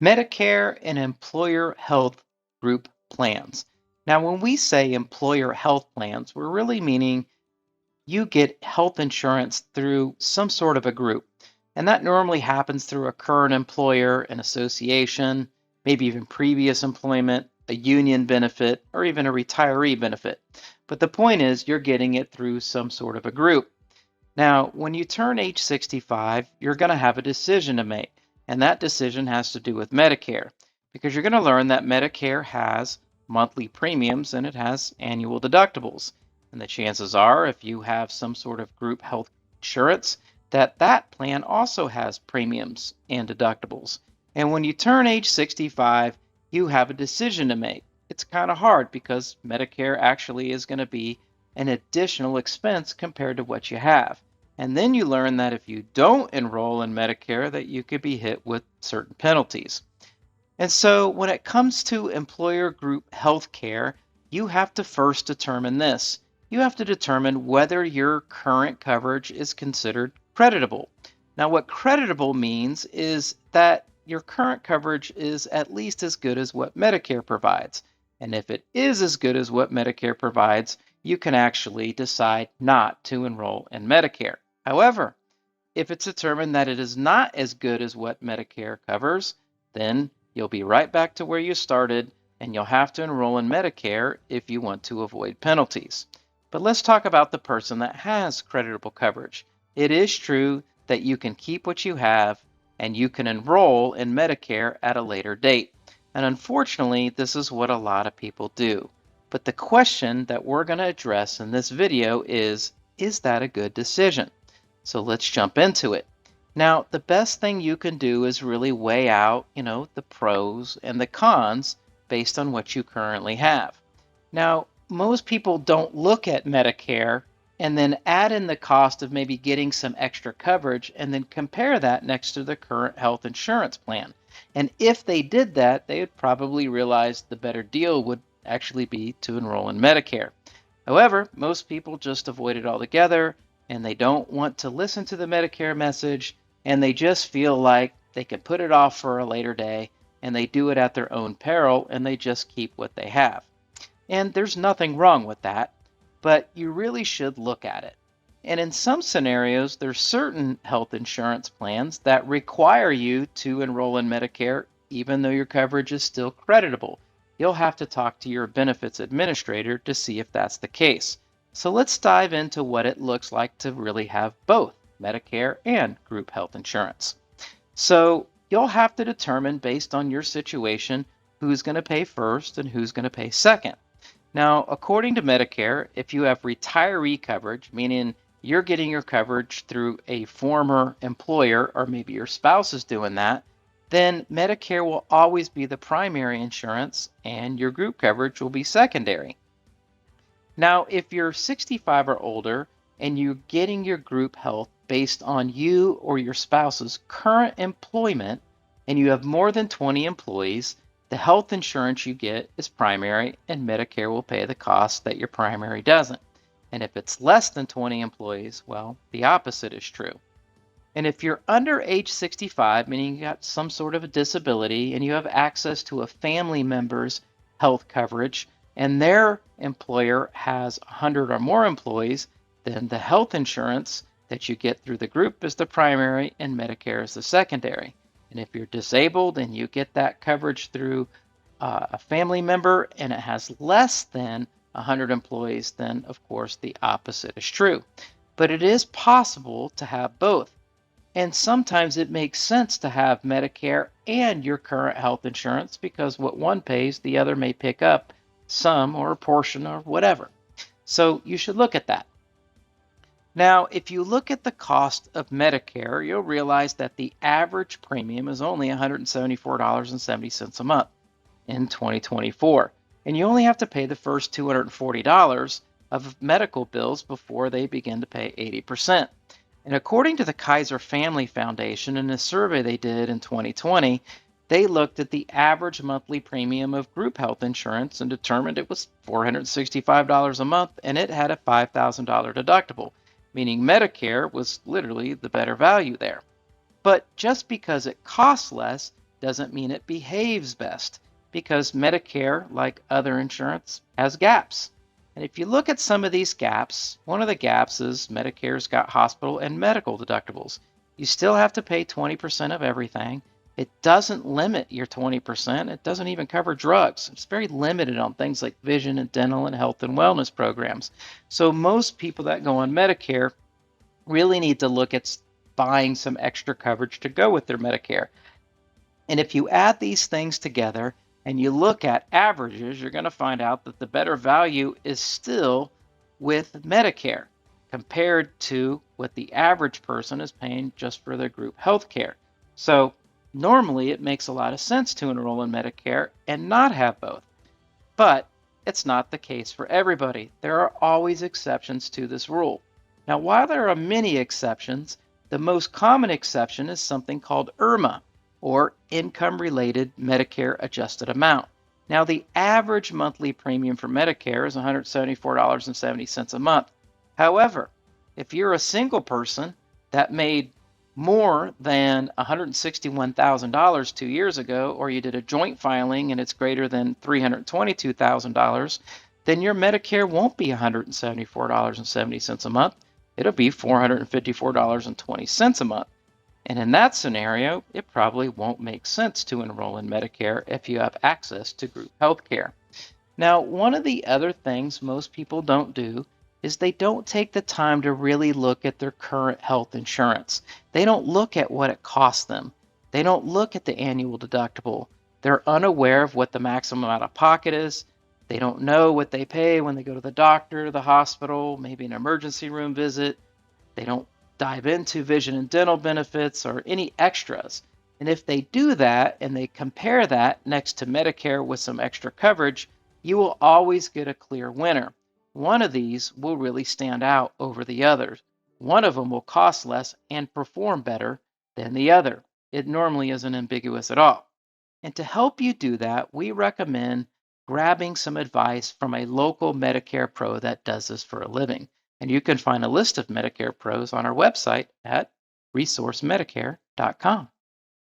Medicare and employer health group plans. Now, when we say employer health plans, we're really meaning you get health insurance through some sort of a group. And that normally happens through a current employer, an association, maybe even previous employment, a union benefit, or even a retiree benefit. But the point is, you're getting it through some sort of a group. Now, when you turn age 65, you're going to have a decision to make, and that decision has to do with Medicare, because you're going to learn that Medicare has monthly premiums and it has annual deductibles. And the chances are, if you have some sort of group health insurance, that that plan also has premiums and deductibles. And when you turn age 65, you have a decision to make. It's kind of hard because Medicare actually is going to be an additional expense compared to what you have. And then you learn that if you don't enroll in Medicare, that you could be hit with certain penalties. And so when it comes to employer group health care, you have to first determine this. You have to determine whether your current coverage is considered creditable. Now, what creditable means is that your current coverage is at least as good as what Medicare provides. And if it is as good as what Medicare provides, you can actually decide not to enroll in Medicare. However, if it's determined that it is not as good as what Medicare covers, then you'll be right back to where you started and you'll have to enroll in Medicare if you want to avoid penalties. But let's talk about the person that has creditable coverage. It is true that you can keep what you have and you can enroll in Medicare at a later date. And unfortunately, this is what a lot of people do. But the question that we're going to address in this video is that a good decision? So let's jump into it. Now, the best thing you can do is really weigh out, the pros and the cons based on what you currently have. Now, most people don't look at Medicare and then add in the cost of maybe getting some extra coverage and then compare that next to the current health insurance plan. And if they did that, they would probably realize the better deal would actually be to enroll in Medicare. However, most people just avoid it altogether and they don't want to listen to the Medicare message and they just feel like they can put it off for a later day and they do it at their own peril and they just keep what they have. And there's nothing wrong with that, but you really should look at it. And in some scenarios, there's certain health insurance plans that require you to enroll in Medicare even though your coverage is still creditable. You'll have to talk to your benefits administrator to see if that's the case. So let's dive into what it looks like to really have both Medicare and group health insurance. So you'll have to determine based on your situation who's going to pay first and who's going to pay second. Now, according to Medicare, if you have retiree coverage, meaning you're getting your coverage through a former employer or maybe your spouse is doing that, then Medicare will always be the primary insurance and your group coverage will be secondary. Now, if you're 65 or older and you're getting your group health based on you or your spouse's current employment and you have more than 20 employees, the health insurance you get is primary and Medicare will pay the cost that your primary doesn't. And if it's less than 20 employees, well, the opposite is true. And if you're under age 65, meaning you got some sort of a disability and you have access to a family member's health coverage and their employer has 100 or more employees, then the health insurance that you get through the group is the primary and Medicare is the secondary. And if you're disabled and you get that coverage through a family member and it has less than 100 employees, then of course the opposite is true. But it is possible to have both. And sometimes it makes sense to have Medicare and your current health insurance because what one pays, the other may pick up some or a portion or whatever. So you should look at that. Now, if you look at the cost of Medicare, you'll realize that the average premium is only $174.70 a month in 2024. And you only have to pay the first $240 of medical bills before they begin to pay 80%. And according to the Kaiser Family Foundation, in a survey they did in 2020, they looked at the average monthly premium of group health insurance and determined it was $465 a month and it had a $5,000 deductible, meaning Medicare was literally the better value there. But just because it costs less doesn't mean it behaves best, because Medicare, like other insurance, has gaps. And if you look at some of these gaps, one of the gaps is Medicare's got hospital and medical deductibles. You still have to pay 20% of everything. It doesn't limit your 20%. It doesn't even cover drugs. It's very limited on things like vision and dental and health and wellness programs. So most people that go on Medicare really need to look at buying some extra coverage to go with their Medicare. And if you add these things together and you look at averages, you're going to find out that the better value is still with Medicare compared to what the average person is paying just for their group health care. So normally it makes a lot of sense to enroll in Medicare and not have both. But it's not the case for everybody. There are always exceptions to this rule. Now, while there are many exceptions, the most common exception is something called IRMAA, or Income-Related Medicare Adjusted Amount. Now, the average monthly premium for Medicare is $174.70 a month. However, if you're a single person that made more than $161,000 2 years ago, or you did a joint filing and it's greater than $322,000, then your Medicare won't be $174.70 a month. It'll be $454.20 a month. And in that scenario, it probably won't make sense to enroll in Medicare if you have access to group health care. Now, one of the other things most people don't do is they don't take the time to really look at their current health insurance. They don't look at what it costs them. They don't look at the annual deductible. They're unaware of what the maximum out of pocket is. They don't know what they pay when they go to the doctor, the hospital, maybe an emergency room visit. They don't dive into vision and dental benefits or any extras. And if they do that and they compare that next to Medicare with some extra coverage, you will always get a clear winner. One of these will really stand out over the others. One of them will cost less and perform better than the other. It normally isn't ambiguous at all. And to help you do that, we recommend grabbing some advice from a local Medicare pro that does this for a living. And you can find a list of Medicare pros on our website at resourcemedicare.com.